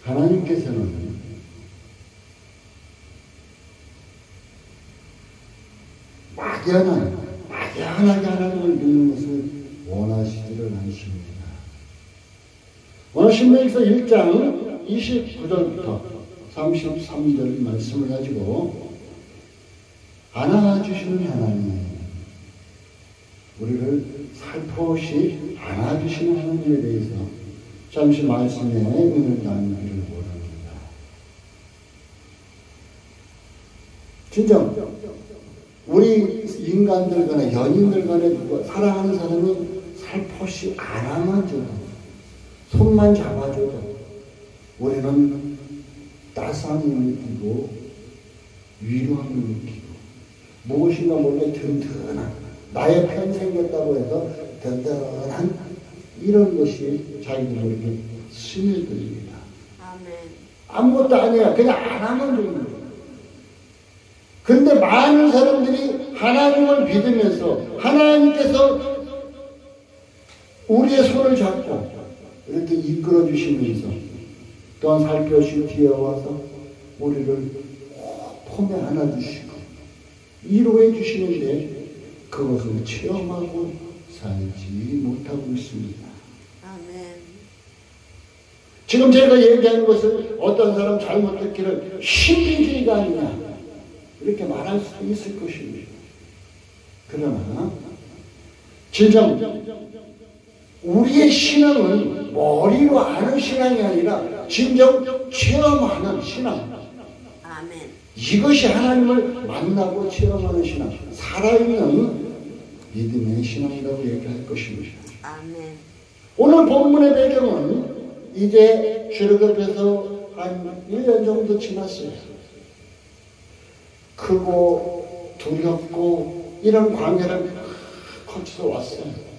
하나님께서는 막연하게 하나님을 믿는 것을 원하시지를 않으십니다. 오늘 신명기서 1장 29절부터 33절 말씀을 가지고 안아주시는 하나님, 우리를 살포시 안아주시는 하나님에 대해서 잠시 말씀에 은혜를 나누기를 원합니다. 진정 우리 인간들 간에 연인들 간에 사랑하는 사람이 살포시 안아줘도 손만 잡아줘도 우리는 따스함을 느끼고 위로함을 느끼고 무엇인가 몰래 든든한 나의 편 생겼다고 해서 든든한 이런 것이 자기 모르게 스며들립니다. 아무것도 아니야. 그냥 안 하면 되는 거예요. 근데 많은 사람들이 하나님을 믿으면서 하나님께서 우리의 손을 잡고 이렇게 이끌어 주시면서 또한 살펴시 뒤에 와서 우리를 품에 안아주시고 위로해 주시는데 그것을 체험하고 살지 못하고 있습니다. 아멘. 지금 제가 얘기하는 것을 어떤 사람 잘못 듣기를 신비주의가 아니냐 이렇게 말할 수도 있을 것입니다. 그러나 진정 우리의 신앙은 머리로 아는 신앙이 아니라 진정 체험하는 신앙. 아멘. 이것이 하나님을 만나고 체험하는 신앙, 살아있는 믿음의 신앙이라고 얘기할 것입니다. 아멘. 오늘 본문의 배경은 이제 출애굽에서 한 1년 정도 지났어요. 크고 두렵고 이런 광야를 거쳐서 왔어요.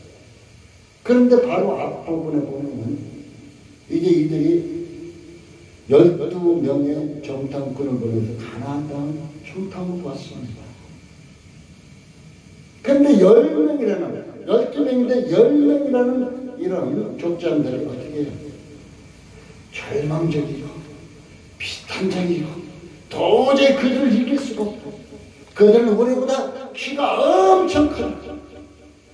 그런데 바로 앞부분에 보면 이제 이들이 12명의 정탐꾼을 보내서 가나안 땅 정탐으로 왔습니다. 그런데 10명이라는 12명인데 10명이라는 이런 족장들이 어떻게 해요? 절망적이고 비탄적이고 도저히 그들을 이길 수가 없고 그들은 우리보다 키가 엄청 크다.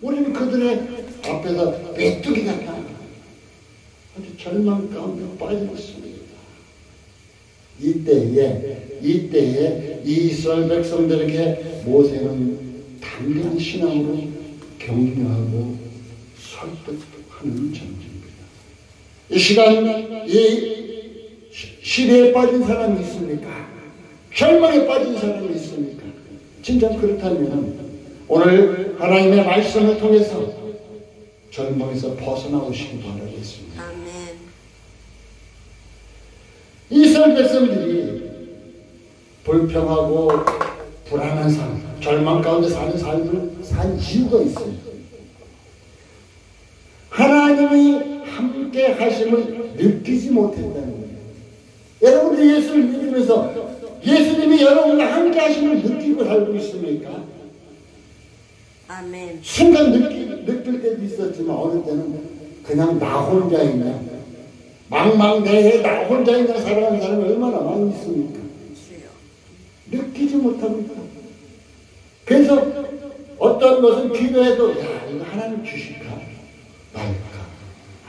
우리는 그들의 앞에서 메뚜기 같다. 아주 절망 가운데 빠졌습니다. 이때에 이스라엘 백성들에게 모세는 담대한 신앙으로 격려하고 설득하는 전쟁입니다. 이 시간 이 시대에 빠진 사람이 있습니까? 절망에 빠진 사람이 있습니까? 진짜 그렇다면 오늘 하나님의 말씀을 통해서 절망에서 벗어나오시기 바라겠습니다. 아멘. 이스라엘 백성들이 불평하고 불안한 삶, 절망 가운데 사는 삶을 산 이유가 있어요. 하나님이 함께 하심을 느끼지 못했다는 거예요. 여러분들 예수를 믿으면서 예수님이 여러분과 함께 하심을 느끼고 살고 있습니까? 아멘. 순간 느낄 때도 있었지만 어느 때는 그냥 나 혼자 있냐 망망대해에 나 혼자 있냐 살아가는 사람이 얼마나 많이 있습니까? 느끼지 못하고 있다. 그래서 어떤 것은 기도해도 야 이거 하나님 주실까 말까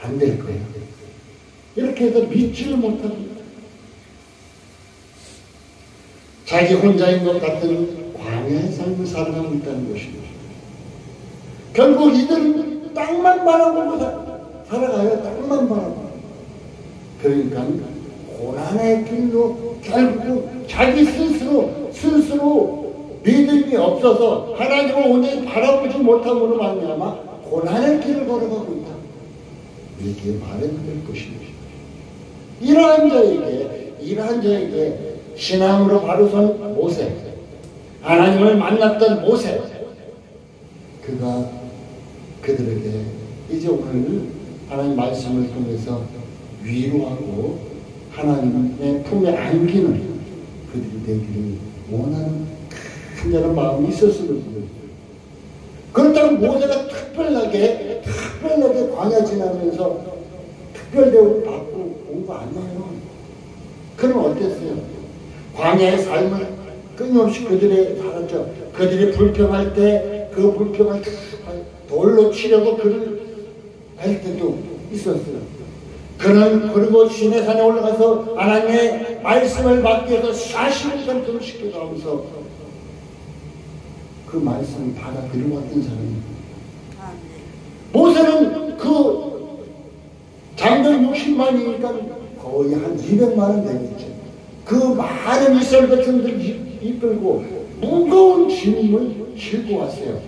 안 될 거야 이렇게 해서 믿지를 못하고 있다. 자기 혼자인 것 같은 광야의 삶을 살아가고 있다는 것입니다. 결국 이들은 땅만 바라보고 살아가요. 땅만 바라보고. 그러니까 고난의 길로 결국 자기 스스로 믿음이 없어서 하나님을 온전히 바라보지 못함으로 말미암아 고난의 길을 걸어가고 있다. 이렇게 말해도 될 것입니다. 이러한 자에게 신앙으로 바로 선 모세, 하나님을 만났던 모세, 그가 그들에게 이제 오늘 하나님 말씀을 통해서 위로하고 하나님의 품에 안기는 그들이 되기를 원하는 간절한 마음이 있었을 것입니다. 그렇다고 모세가 특별하게 광야 지나면서 특별 대우를 받고 온 거 아니에요. 그럼 어땠어요? 광야의 삶을 끊임없이 그들이 살았죠. 그들이 불평할 때 그 불평을 돌로 치려고 그를 할 때도 있었어요. 그는 그리고 시내산에 올라가서 하나님의 말씀을 받기 위해서 40년 동안 시켜가면서 그 말씀을 받아들이고 왔던 사람입니다. 모세는 그 장병 60만이니까 거의 한 200만은 되겠죠. 그 많은 이스라엘 백성들을 이끌고 무거운 짐을 싣고 왔어요.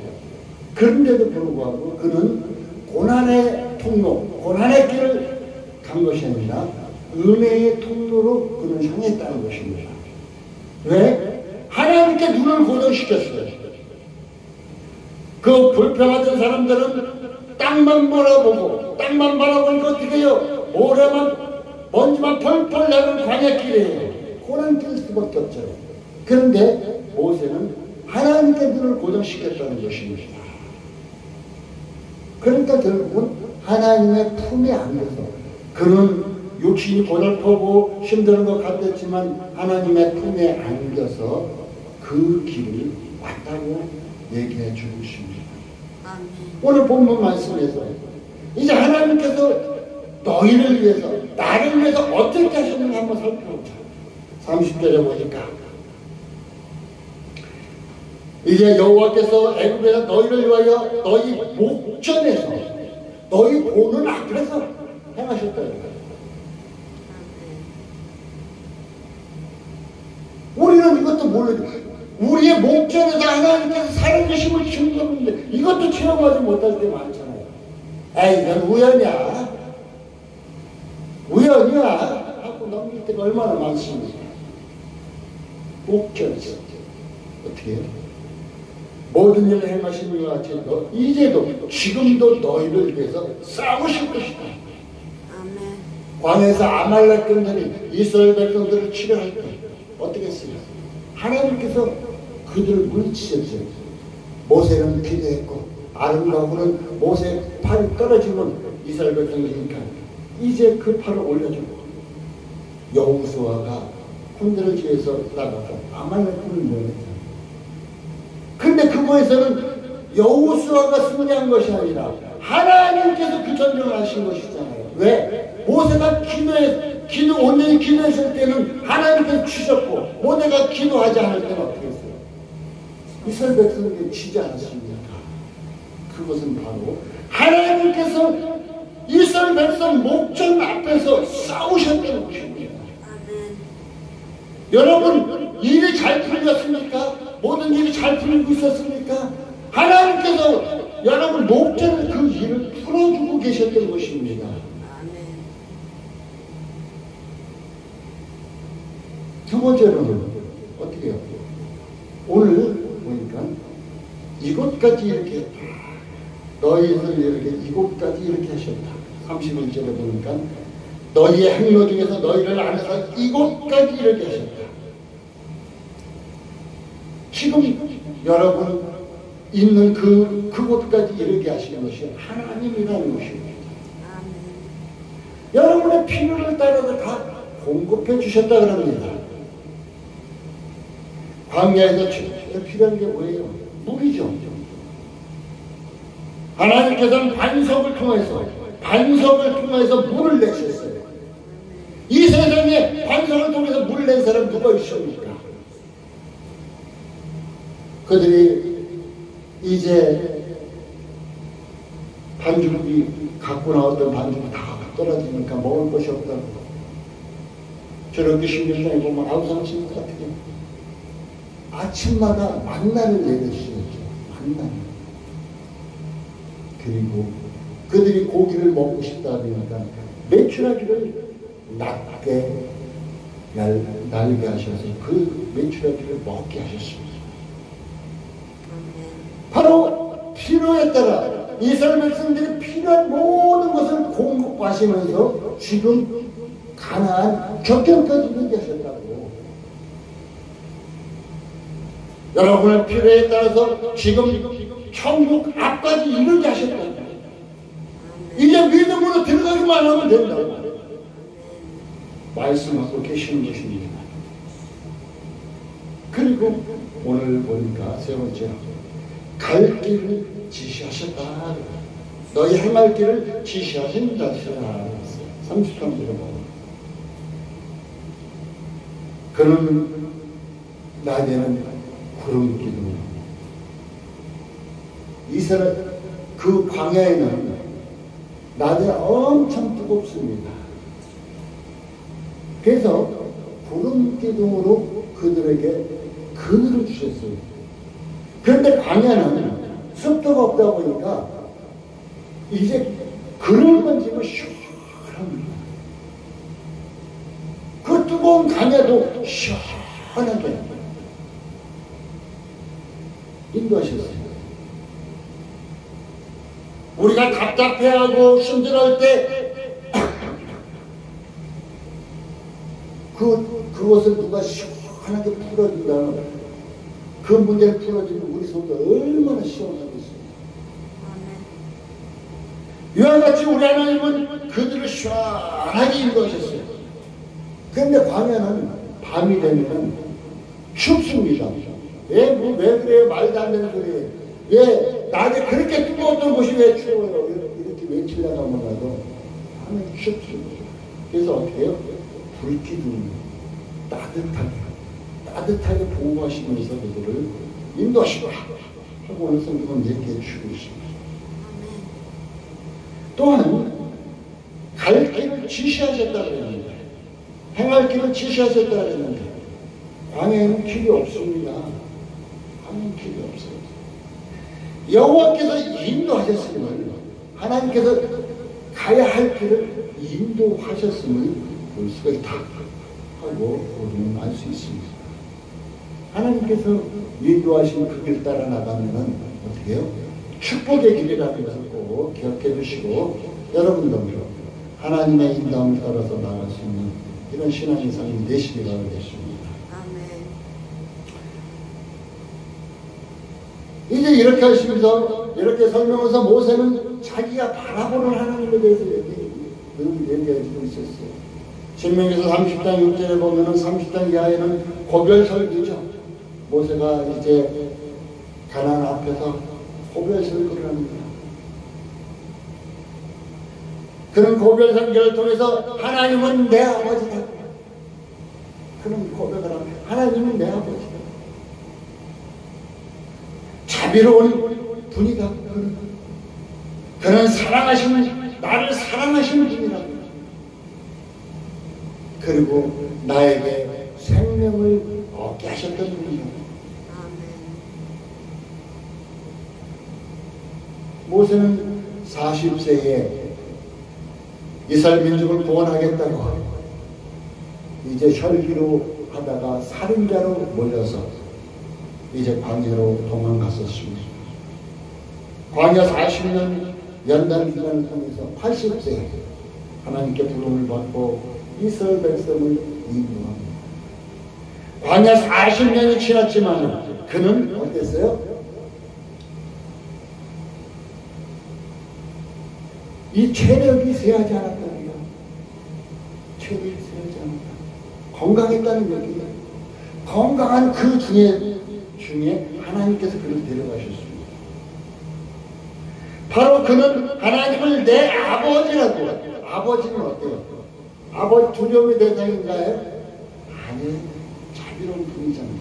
그런데도 불구하고 그는 고난의 통로, 고난의 길을 간 것이 아니라 은혜의 통로로 그는 향했다는 것입니다. 왜? 하나님께 눈을 고정시켰어요. 그 불평하던 사람들은 땅만 바라보고, 땅만 바라보니까 어떻게 해요? 모래만, 먼지만 펄펄 나는 광야길이에요. 고난길 수밖에 없잖아요. 그런데 모세는 하나님께 눈을 고정시켰다는 것입니다. 그러니까 결국은 하나님의 품에 안겨서, 그는 육신이 고달프고 힘든 것 같았지만 하나님의 품에 안겨서 그 길을 왔다고 얘기해 주고 있습니다. 오늘 본문 말씀에서 이제 하나님께서 너희를 위해서, 나를 위해서 어떻게 하셨는가 한번 살펴보자. 30절에 보니까 이제 여호와께서 애굽에서 너희를 위하여 너희 목전에서 너희 보는 앞에서 행하셨다. 우리는 이것도 모르죠. 우리의 목전에서 하나님께서 살아계심을 증거하는데 이것도 체험하지 못할 때 많잖아요. 에이, 이건 우연이야. 우연이야 하고 넘길 때가 얼마나 많습니까? 목전에서 어떻게 해요? 모든 일을 행하시는 것 같이 이제도 지금도 너희를 위해서 싸우실 것이다. 아멘. 광야에서 아말렉군들이 이스라엘 백성들을 치료할 때 어떻게 했어요? 하나님께서 그들을 물리치셨어요. 모세는 기도했고 아름다우는 모세의 팔이 떨어지면 이스라엘 백성이니까 이제 그 팔을 올려주고 여호수아가 군대를 지어서 나가서 아말렉군을 몰렸잖아요. 근데 그거에서는 여호수아가 승리한 것이 아니라 하나님께서 그 전쟁을 하신 것이잖아요. 왜? 모세가 온전히 기도했을 때는 하나님께서 주셨고 모세가 기도하지 않을 때는 어떻게 했어요? 이스라엘 백성에게 지지 않았습니까? 그것은 바로 하나님께서 이스라엘 백성 목전 앞에서 싸우셨다는 것입니다. 여러분, 일이 잘 풀렸습니까? 모든 일이 잘 풀리고 있었습니까? 하나님께서 여러분 목전에 그 일을 풀어주고 계셨던 것입니다. 두 번째로는 어떻게 해요? 오늘 보니까 이곳까지 이렇게 했다. 너희를 이렇게 이곳까지 이렇게 하셨다. 31절에 보니까 너희의 행로 중에서 너희를 안에서 이곳까지 이렇게 하셨다. 지금 여러분 있는 그곳까지 이르게 하시는 것이 하나님이라는 것입니다. 여러분의 필요를 따라서 다 공급해 주셨다 그럽니다. 광야에서 제일 필요한 게 뭐예요? 물이죠. 하나님께서는 반석을 통해서 물을 내셨어요. 이 세상에 반석을 통해서 물을 낸 사람 누가 있습니까? 그들이 이제 반죽이 갖고 나왔던 반죽이 다 떨어지니까 먹을 것이 없다고. 저렇게 16장에 보면 아우상신 것 같아요. 아침마다 만나를 내렸어요. 만나. 그리고 그들이 고기를 먹고 싶다 하니까 메추라기를 낮게 날게 하셔서 그 메추라기를 먹게 하셨습니다. 바로 필요에 따라 이스라엘 백성들이 필요한 모든 것을 공급하시면서 지금 가나안 격경까지 이르게 하셨다고. 여러분의 필요에 따라서 지금 천국 앞까지 이르게 하셨다고. 이제 믿음으로 들어가기만 하면 된다고. 말씀하고 계시는 것입니다. 그리고 오늘 보니까 세 번째, 갈 길을 지시하셨다. 너희 행할 길을 지시하신 자시라. 33절에 보면 그는 낮에는 구름 기둥, 이스라엘 그 광야에는 낮에 엄청 뜨겁습니다. 그래서 구름 기둥으로 그들에게 그늘을 주셨어요. 그런데 광야는 습도가 없다 보니까 이제 그늘만 지면 시원합니다. 그 뜨거운 강야도 시원하게 인도하셨어요. 우리가 답답해하고 힘들어할 때 그것을 누가 시원하게 풀어준다. 그 문제를 풀어주면 우리 속도 얼마나 시원하겠어요. 이와 같이 우리 하나님은 그들을 시원하게 인도하셨어요. 그런데 광야는 밤이 되면 춥습니다. 왜 그래요? 말도 안 되는 소리예요. 왜 낮에 그렇게 뜨거웠던 곳이 왜 추워요? 이렇게 외치려고 하더라도 밤에 춥습니다. 그래서 어떻게 해요? 불기둥 따뜻하게 보호하시면서 그들을 인도하시고 하고 오늘 성경은 얘기해 주고 있습니다. 또한 갈 길을 지시하셨다고 했는데, 행할 길을 지시하셨다고 했는데 광야에는 길이 없습니다. 광야에는 길이 없어요. 여호와께서 인도하셨음을, 하나님께서 가야 할 길을 인도하셨음을 볼 수가 있다 하고 우리는 알 수 있습니다. 하나님께서 인도하신 그 길 따라 나가면은 어떻게 해요? 축복의 길이라는 것을 꼭 기억해 주시고, 여러분도 하나님의 인도함을 따라서 나갈 수 있는 이런 신앙의 삶이 되시기 바라겠습니다. 아멘. 이제 이렇게 하시면서, 이렇게 설명해서 모세는 자기가 바라보는 하나님에 대해서 얘기해주고 있었어요. 신명기서 30장 6절에 보면은 30장 이하에는 고별설교죠. 모세가 이제 가나안 앞에서 고별설교를 합니다. 그런 고별설교를 통해서 하나님은 내 아버지다. 그런 고백을 합니다. 하나님은 내 아버지다. 자비로운 분이다. 그는 나를 사랑하시는 분이다. 그리고 나에게 생명을 얻게 하셨던 분이다. 모세는 40세에 이스라엘 민족을 구원하겠다고 이제 혈기로 하다가 살인자로 몰려서 이제 광야로 도망갔었습니다. 광야 40년 연단 기간을 통해서 80세에 하나님께 부름을 받고 이스라엘 백성을 인도합니다. 광야 40년이 지났지만 그는 어땠어요? 이 체력이 쇠하지 않았다는 거예요. 체력이 쇠하지 않았다. 건강했다는 얘기예요. 건강한 그 중에 하나님께서 그를 데려가셨습니다. 바로 그는 하나님을 내 아버지라고. 아버지는 어때요? 아버지 두려움의 대상인가요? 아니, 자비로운 분이잖아요.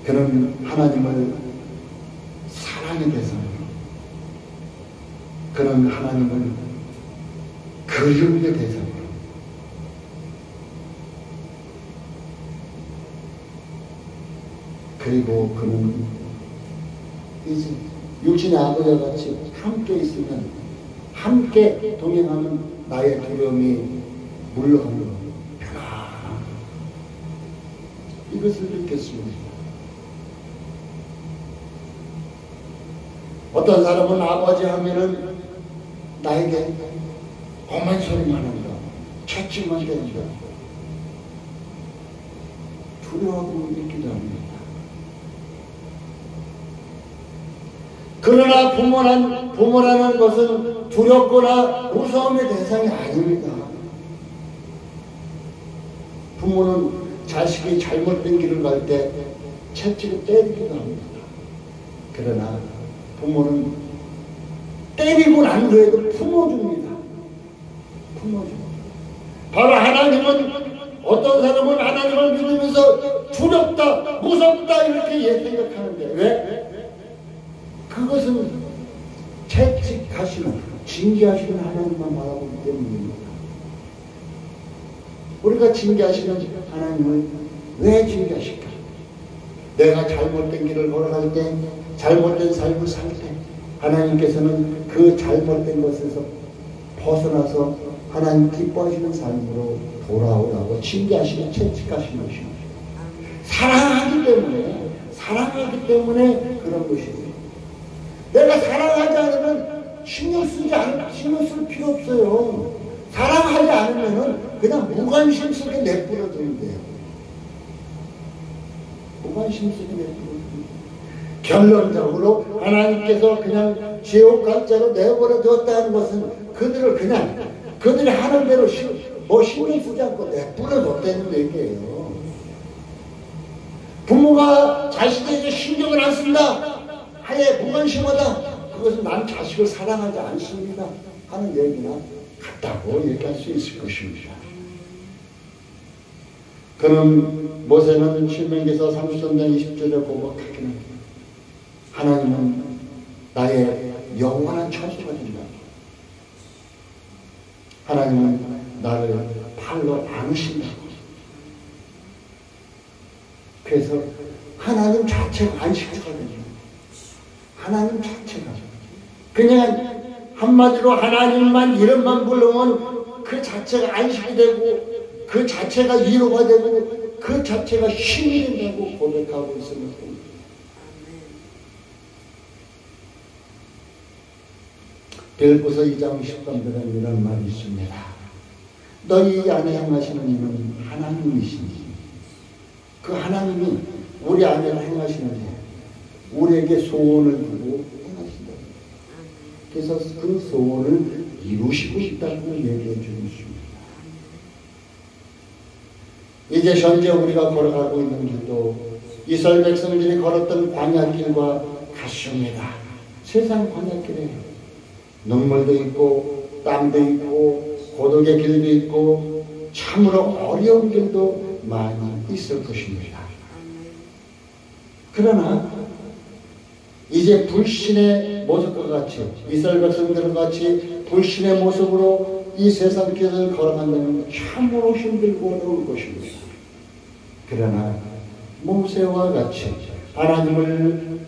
그는 하나님을 사랑의 대상으로, 그는 하나님을 그리움의 대상으로, 그리고 그는 이제 육신의 아버지와 같이 함께 있으면, 함께 동행하면 나의 두려움이 물러가는 편안함, 이것을 느꼈습니다. 어떤 사람은 아버지 하면은 나에게 험한 소리만 한다, 채찍만 된다, 두려워하고 느끼지 않는다. 그러나 부모라는 것은 두렵거나 무서움의 대상이 아닙니다. 부모는 자식이 잘못된 길을 갈 때 채찍을 때리기도 합니다. 그러나 부모는 때리고 난 후에도 품어줍니다. 품어줍니다. 바로 하나님은 어떤 사람은 하나님을 믿으면서 두렵다, 무섭다 이렇게 생각하는데 왜? 그것은 채찍하시는, 징계하시는 하나님만 바라보기 때문입니다. 우리가 징계하시는 하나님을 왜 징계하실까? 내가 잘못된 길을 걸어갈 때, 잘못된 삶을 살 때 하나님께서는 그 잘못된 것에서 벗어나서 하나님 기뻐하시는 삶으로 돌아오라고 징계하시는, 채찍하시는 것입니다. 사랑하기 때문에 그런 것이에요. 내가 사랑하지 않으면 신경 쓸 필요 없어요. 사랑하지 않으면 그냥 무관심 속에 내버려 두면 돼요. 무관심 속에 내버려 두면 돼요. 결론적으로 하나님께서 그냥 지옥 갈자로 내버려 두었다는 것은 그들이 하는 대로 신경 쓰지 않고 내버려 뒀다는 얘기예요. 부모가 자식에게 신경을 안 쓴다, 아예 무관심하다, 그것은 난 자식을 사랑하지 않습니다 하는 얘기나 같다고 얘기할 수 있을 것입니다. 그는 모세는 신명기서 33장 20절에 고백하기는 하나님은 나의 영원한 처소가 된다. 하나님은 나를 팔로 안으신다. 그래서 하나님 자체가 안식처가 됩니다. 하나님 자체가 그냥 한마디로 하나님만 이름만 부르면 그 자체가 안식이 되고 그 자체가 위로가 되고 그 자체가 힘이 된다고 고백하고 있습니다. 빌보서 2장 13절에 이런 말이 있습니다. 너희 안에 행하시는 이는 하나님이시니 그 하나님이 우리 안에 행하시는데 우리에게 소원을 두고 행하신다. 그래서 그 소원을 이루시고 싶다고 얘기해 주고 있습니다. 이제 현재 우리가 걸어가고 있는 길도 이스라엘 백성들이 걸었던 광야길과 같습니다. 세상 광야길에 눈물도 있고 땀도 있고 고독의 길도 있고 참으로 어려운 길도 많이 있을 것입니다. 그러나 이제 불신의 모습과 같이 이스라엘 백성들과 같이 불신의 모습으로 이 세상 길을 걸어간다면 참으로 힘들고 어려울 것입니다. 그러나 모세와 같이 하나님을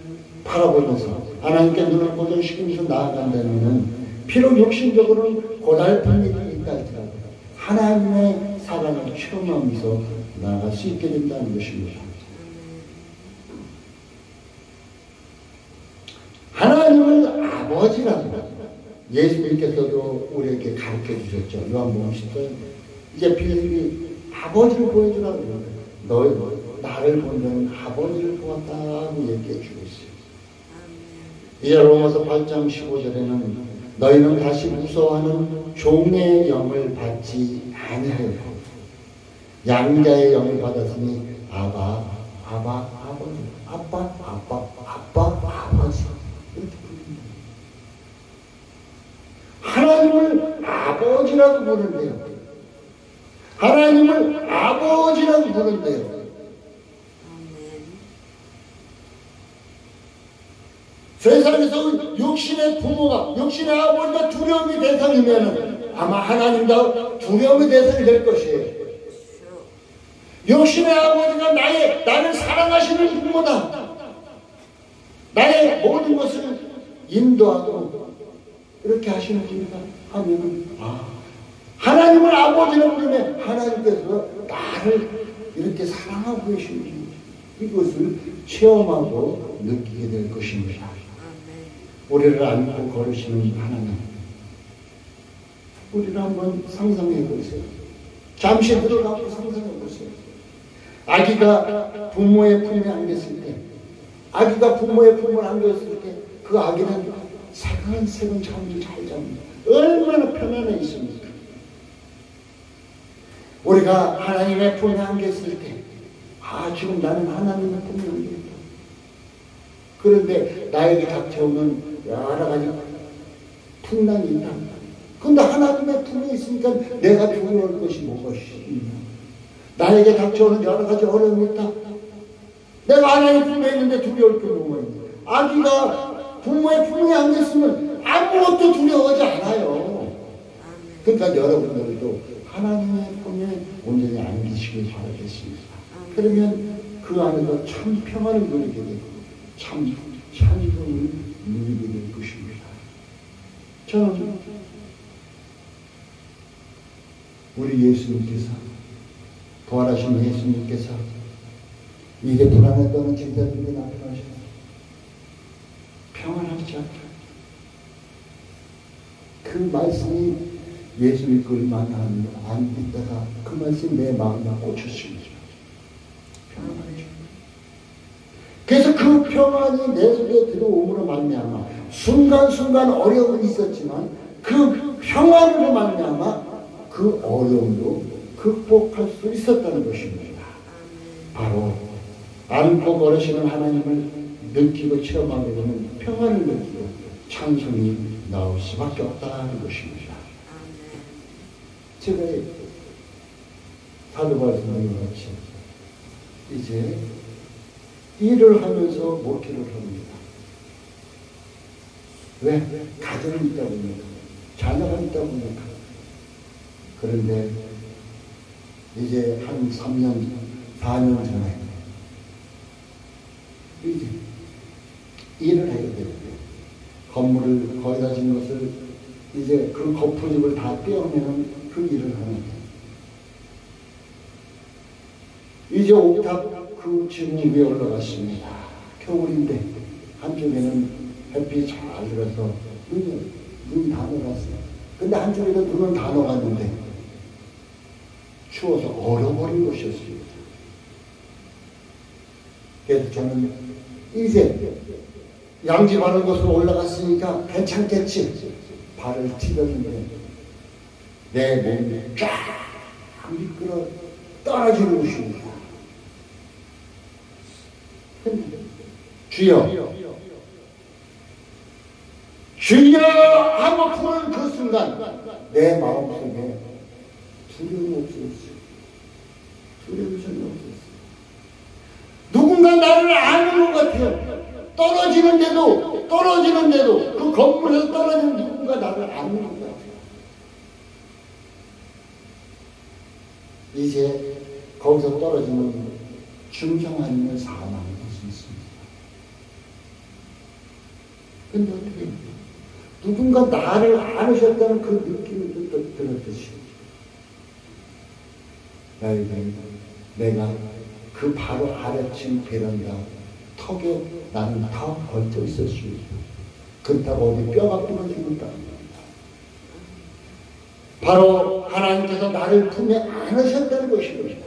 바라보면서 하나님께 눈을 고정시키면서 나아간다면 비록 육신적으로는 고달픈 일이 있다 할지라도 하나님의 사랑을 체험하면서 나아갈 수 있게 된다는 것입니다. 하나님을 아버지라고 예수님께서도 우리에게 가르쳐 주셨죠. 요한복음 10장 이제 빌립이 아버지를 보여주라고 그러는데 너 나를 본다는 아버지를 보았다고 얘기해 주고 있어요. 이제 로마서 8장 15절에는 너희는 다시 무서워하는 종의 영을 받지 아니하였고 양자의 영을 받았으니 아빠 아버지 이렇게 부릅니다. 하나님을 아버지라고 부르는데요. 하나님을 아버지라고 부르는데요. 세상에서 육신의 부모가, 육신의 아버지가 두려움의 대상이면 아마 하나님도 두려움의 대상이 될 것이에요. 육신의 아버지가 나를 사랑하시는 부모다. 나의 모든 것을 인도하고 이렇게 하시는 분이다 하면 하나님을 아버지라고 부르면 하나님께서 나를 이렇게 사랑하고 계시는지 이것을 체험하고 느끼게 될 것입니다. 우리를 안고 걸으시는 하나님, 우리를 한번 상상해 보세요. 잠시 들어가고 상상해 보세요. 아기가 부모의 품에 안겼을 때, 아기가 부모의 품을 안겼을 때 그 아기는 새근새근 잠을 잘 잡니다. 얼마나 편안해 있습니까? 우리가 하나님의 품에 안겼을 때, 지금 나는 하나님의 품에 안겼다. 그런데 나에게 닥쳐오는 여러 가지 풍랑이 있다. 근데 하나님의 품에 있으니까 내가 두려울 것이 무엇이 있냐? 나에게 닥쳐오는 여러 가지 어려움이 있다. 내가 하나님 품에 있는데 두려울 게 뭐가 있냐? 아기가 부모의 품에 안겼으면 아무것도 두려워하지 않아요. 그러니까 여러분들도 하나님의 품에 온전히 안기시길 바라겠습니다. 그러면 그 안에서 참 평안을 누리게 되고 참 찬송을 누리게 될 것입니다. 저는 우리 예수님께서, 부활하신 예수님께서 이제 불안했던 제자들에게 나타나셔서 평안하지 않다. 그 말씀이 예수님 걸 만나는 안 있다가 그 말씀이 내 마음에 꽂혔습니다. 평안하죠. 그래서 그 평안이 내 속에 들어옴으로 말미암아 순간순간 어려움이 있었지만 그 평안으로 말미암아 그 어려움도 극복할 수 있었다는 것입니다. 바로 안고 걸으시는 하나님을 느끼고 체험하게 되면 평안을 느끼고 찬송이 나올 수밖에 없다는 것입니다. 제가 사도바울 선생님 같이 이제 일을 하면서 목회를 합니다. 왜? 가정이 있다 보니까, 자녀가 있다 보니까. 그런데 이제 한 3년, 4년 전에 이제 일을 해야 되는데 건물을 거기다 진 것을 이제 그 거푸집을 다 떼어내는 그 일을 하는데 이제 옥탑 그 지붕 위에 올라갔습니다. 겨울인데 한쪽에는 햇빛이 잘 들어서 눈이 다 녹았어요. 근데 한쪽에도 눈은 다 녹았는데 추워서 얼어버린 것이었습니다. 그래서 저는 이제 양지바른 곳으로 올라갔으니까 괜찮겠지. 발을 디뎠는데 내 몸이 쫙 미끄러 떨어지는 것입니다. 주여 주여 하고 부르는 그 순간 내 마음속에 두려움이 없었어요. 두려움이 전혀 없었어요. 누군가 나를 아는 것 같아요. 떨어지는데도 그 건물에서 떨어지는 누군가 나를 아는 것 같아요. 이제 거기서 떨어지면 중상 아니면 사망을 할 수 있습니다. 근데 어떻게 누군가 나를 안으셨다는 그 느낌이 들었듯이 내가 그 바로 아래층 베란다 턱에 나는 다 걸쳐 있었습니다. 그렇다고 어디 뼈가 부러집니까? 바로 하나님께서 나를 품에 안으셨다는 것입니다.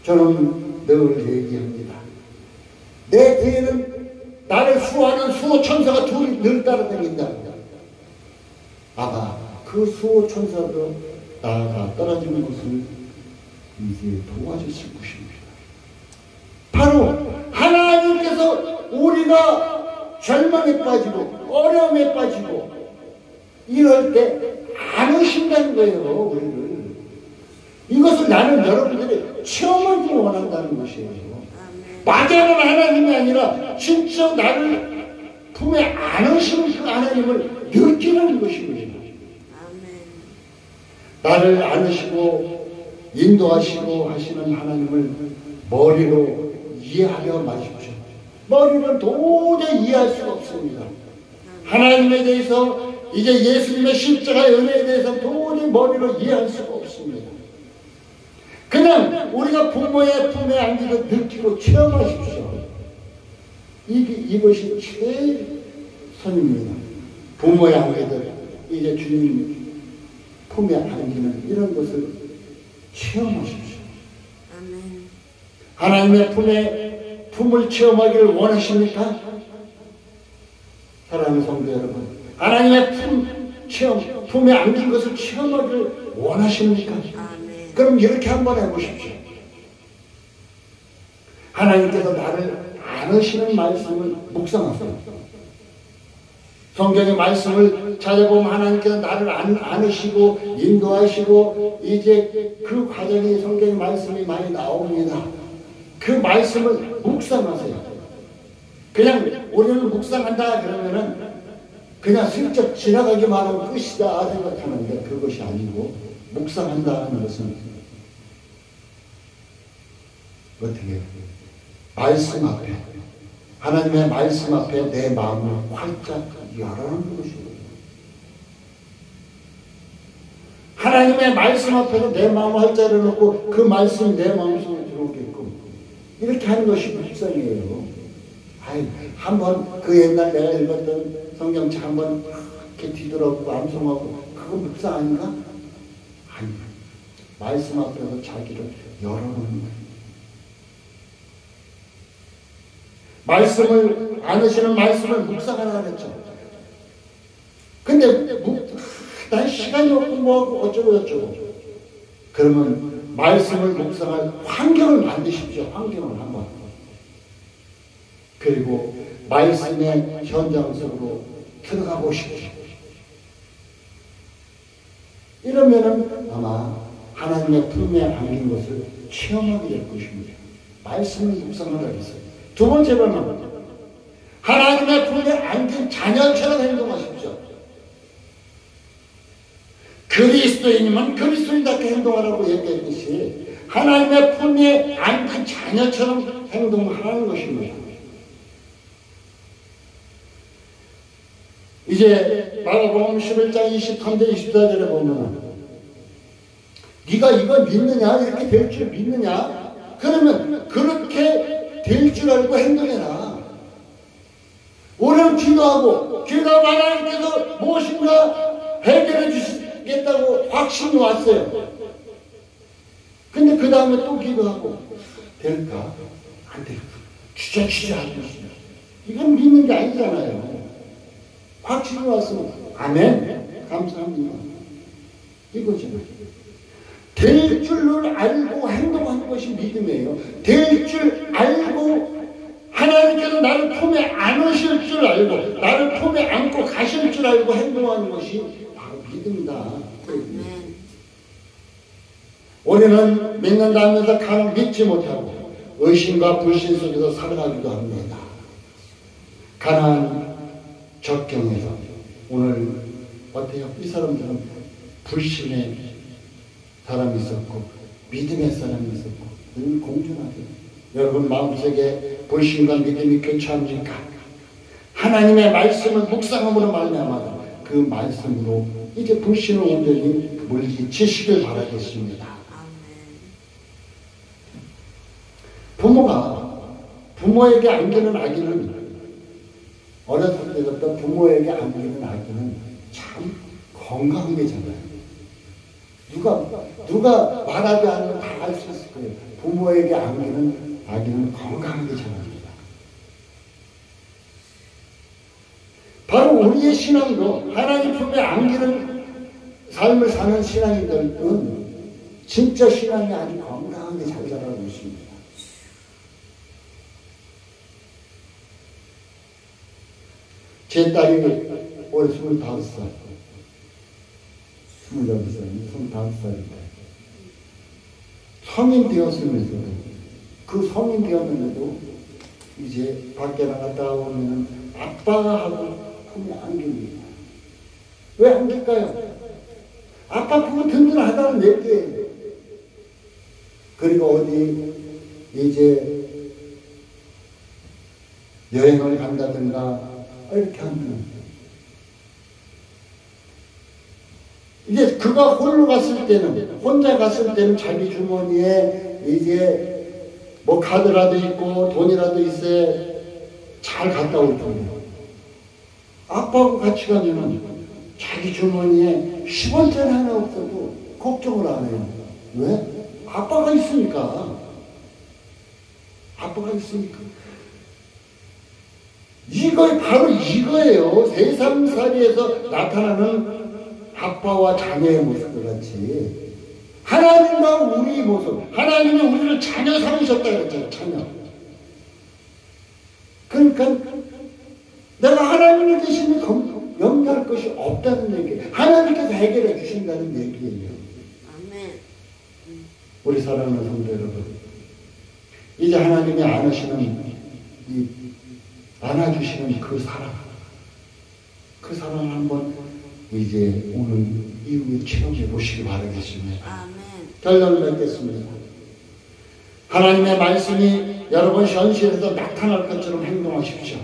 저는 늘 얘기합니다. 내 뒤에는 나를 수호하는 수호 천사가 둘이 늘 따라다닌다. 아마 그 수호 천사도 나가 떨어지는 것을 이제 도와주실 것입니다. 바로 하나님께서 우리가 절망에 빠지고 어려움에 빠지고 이럴 때 안으신다는 거예요. 우리를. 이것을 나는 여러분들이 체험하기 원한다는 것이에요. 맞아는 하나님이 아니라 진짜 나를 품에 안으시는 그 하나님을 느끼는 것입니다. 나를 안으시고 인도하시고 하시는 하나님을 머리로 이해하려 마십시오. 머리는 도저히 이해할 수가 없습니다. 하나님에 대해서 이제 예수님의 십자가의 은혜에 대해서 도저히 머리로 이해할 수가 없습니다. 그냥 우리가 부모의 품에 안기고 느끼고 체험하십시오. 이것이 제일 선입니다. 부모의 안기들 이제 주님 품에 안기는 이런 것을 체험하십시오. 아멘. 하나님의 품을 체험하기를 원하십니까? 사랑하는 성도 여러분, 하나님의 품에 안긴 것을 체험하길 원하십니까? 아멘. 그럼 이렇게 한번 해보십시오. 하나님께서 나를 안으시는 말씀을 묵상하세요. 성경의 말씀을 찾아보면 하나님께서 나를 안으시고 인도하시고 이제 그 과정이 성경의 말씀이 많이 나옵니다. 그 말씀을 묵상하세요. 그냥 우리는 묵상한다 그러면은 그냥 슬쩍 지나가기만 하면 끝이다 생각하는데 그것이 아니고 묵상한다 하는 것은 어떻게 해요? 말씀 앞에 하나님의 말씀 앞에 내 마음을 활짝 열어놓는 것이거든요. 하나님의 말씀 앞에서 내 마음을 활짝 열어놓고 그 말씀이 내 마음속에 들어오게끔 이렇게 하는 것이 묵상이에요. 한번 그 옛날 내가 읽었던 성경책 한번 이렇게 뒤돌아보고 암송하고 그거 묵상 아닌가? 아니, 말씀 앞에서 자기를 열어놓는 거예요. 말씀을 안으시는 말씀을 묵상하라 그랬죠. 근데 난 시간이 없고 뭐하고 어쩌고 그러면 말씀을 묵상할 환경을 만드십시오. 환경을 한번. 그리고 말씀의 현장 속으로 들어가 보십시오. 이러면은 아마 하나님의 품에 안긴 것을 체험하게 될 것입니다. 말씀을 묵상하라 그랬어요. 두 번째로는 하나님의 품에 안긴 자녀처럼 행동하십시오. 그리스도인이면 그리스도인답게 행동하라고 얘기했듯이 하나님의 품에 안긴 자녀처럼 행동하는 것입니다. 이제 마가복음 11장 23절 24절에 보면 네가 이걸 믿느냐? 이렇게 될 줄 믿느냐? 그러면 그렇게 될 줄 알고 행동해라. 우리는 기도하고 하나님께서 무엇인가 해결해 주시겠다고 확신이 왔어요. 근데 그 다음에 또 기도하고 될까? 안 될까? 주저하는 것이죠. 이건 믿는 게 아니잖아요. 확신이 왔으면 아멘 감사합니다. 이거죠. 될 줄을 알고 행동하는 것이 믿음이에요. 될 줄 알고 하나님께서 나를 품에 안으실 줄 알고 나를 품에 안고 가실 줄 알고 행동하는 것이 바로 믿음이다. 우리는 믿는다 하면서 간혹 믿지 못하고 의심과 불신 속에서 살아가기도 합니다. 가난한 적경에서 오늘 어때요? 이 사람들은 불신의 사람이 있었고 믿음의 사람이 있었고 늘 공존하죠. 여러분 마음속에 불신과 믿음이 교차합니까? 하나님의 말씀을 묵상함으로 말미암아 그 말씀으로 이제 불신을 온전히 물리치시길 바라겠습니다. 부모가 부모에게 안기는 아기는 어렸을 때부터 부모에게 안기는 아기는 참 건강하게 자라요. 누가 말하지 않으면 다 알 수 있을 거예요. 부모에게 안기는 아기는 건강하게 자랍니다. 바로 우리의 신앙도 하나님 품에 안기는 삶을 사는 신앙인들은 진짜 신앙이 아주 건강하게 잘 자라고 있습니다. 제 딸이 올해 25살, 25살인데 성인 되었으면서도 그 성인 되었는데도 이제 밖에 나갔다 오면 아빠가 하고 품에 안깁니다. 왜 안길까요? 아빠 그거 든든하다는 얘기예요. 그리고 어디 이제 여행을 간다든가 이렇게 하면 이제 그가 홀로 갔을 때는 혼자 갔을 때는 자기 주머니에 이제 뭐 카드라도 있고 돈이라도 있어야 잘 갔다 올 텐데 아빠하고 같이 가면은 자기 주머니에 10원짜리 하나 없어도 걱정을 안 해요. 왜? 아빠가 있으니까. 이거 바로 이거예요. 세상살이에서 나타나는 아빠와 자녀의 모습과 같이 하나님과 우리 모습, 하나님이 우리를 자녀 삼으셨다 그랬잖아요. 자녀. 그러니까 내가 하나님을 대신에 염려할 것이 없다는 얘기예요. 하나님께서 해결해 주신다는 얘기예요. 아멘. 우리 사랑하는 성도 여러분, 이제 하나님이 안아주시는 그 사랑을 한번 이제 오늘 이후에 체험해 보시기 바라겠습니다. 아멘. 결론을 맺겠습니다. 하나님의 말씀이 여러분 현실에서 나타날 것처럼 행동하십시오.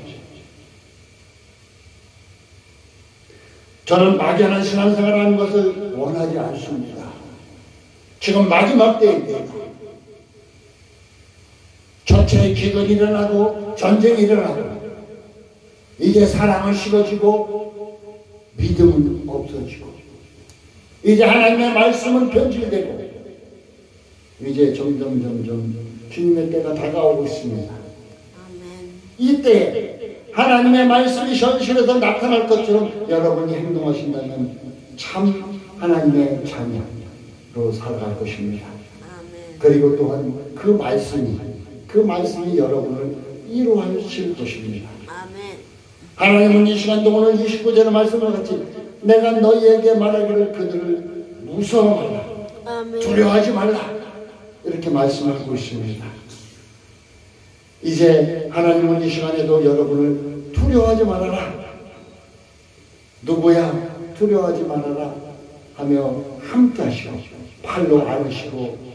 저는 막연한 신앙생활하는 것을 원하지 않습니다. 지금 마지막 때인데 전체의 기근이 일어나고 전쟁이 일어나고 이제 사랑은 식어지고 믿음은 없어지고 이제 하나님의 말씀은 변질되고 이제 점점 주님의 때가 다가오고 있습니다. 아멘. 이때 하나님의 말씀이 현실에서 나타날 것처럼 여러분이 행동하신다면 참 하나님의 자녀로 살아갈 것입니다. 아멘. 그리고 또한 그 말씀이 여러분을 이루하실 것입니다. 아멘. 하나님은 이 시간도 오늘 29절의 말씀과 같이 내가 너희에게 말하기를 그들을 무서워 말라. 아멘. 두려워하지 말라. 이렇게 말씀하고 있습니다. 이제 하나님은 이 시간에도 여러분을 두려워하지 말아라. 누구야? 두려워하지 말아라 하며 함께 하시고 팔로 안으시고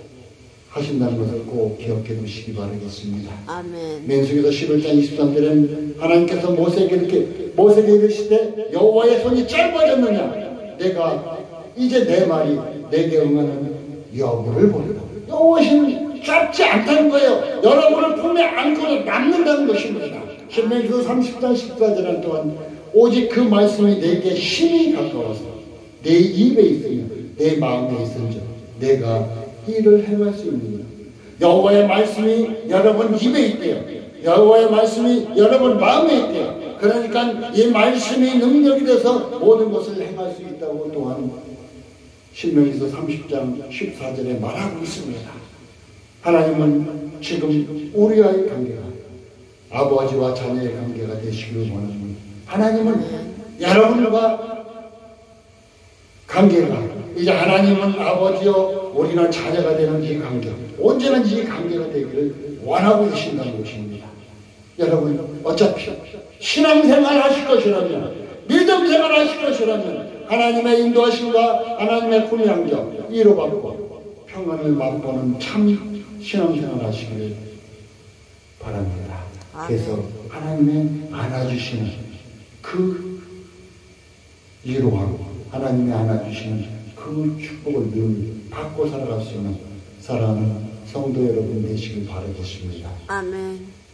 하신다는 것을 꼭 기억해 두시기 바라겠습니다. 아멘. 민수기서 11장 23절에는 하나님께서 모세에게 이르시되 여호와의 손이 짧아졌느냐 내가 이제 내 말이 내게 응하는 여부를 보리라. 여호와의 손이 짧지 않다는 거예요. 여러분을 품에 안고 남는다는 것입니다. 신명기서 30장 14절은 또한 오직 그 말씀이 내게 힘이 가까워서 내 입에 있으며 내 마음에 있은즉 내가 일을 행할 수 있느니라. 여호와의 말씀이 여러분 입에 있대요. 여호와의 말씀이 여러분 마음에 있대요. 그러니까 이 말씀이 능력이 돼서 모든 것을 행할 수 있다고 또한 신명기서 30장 14절에 말하고 있습니다. 하나님은 지금 우리와의 관계가 아버지와 자녀의 관계가 되시기를 원합니다. 하나님은 여러분과 관계가 이제 하나님은 아버지요 우리는 자녀가 되는 이 관계 언제나 이 관계가 되기를 원하고 계신다는 것입니다. 여러분 어차피 신앙생활 하실 것이라면 믿음생활 하실 것이라면 하나님의 인도하심과 하나님의 품양적 위로받고 평안을 맛보는 참 신앙생활 하시기를 바랍니다. 그래서 하나님의 안아주시는 그 위로하고 하나님이 안아주시는 그 축복을 늘 받고 살아갈 수 있는 사랑하는 성도 여러분 되시길 바라겠습니다. 아멘.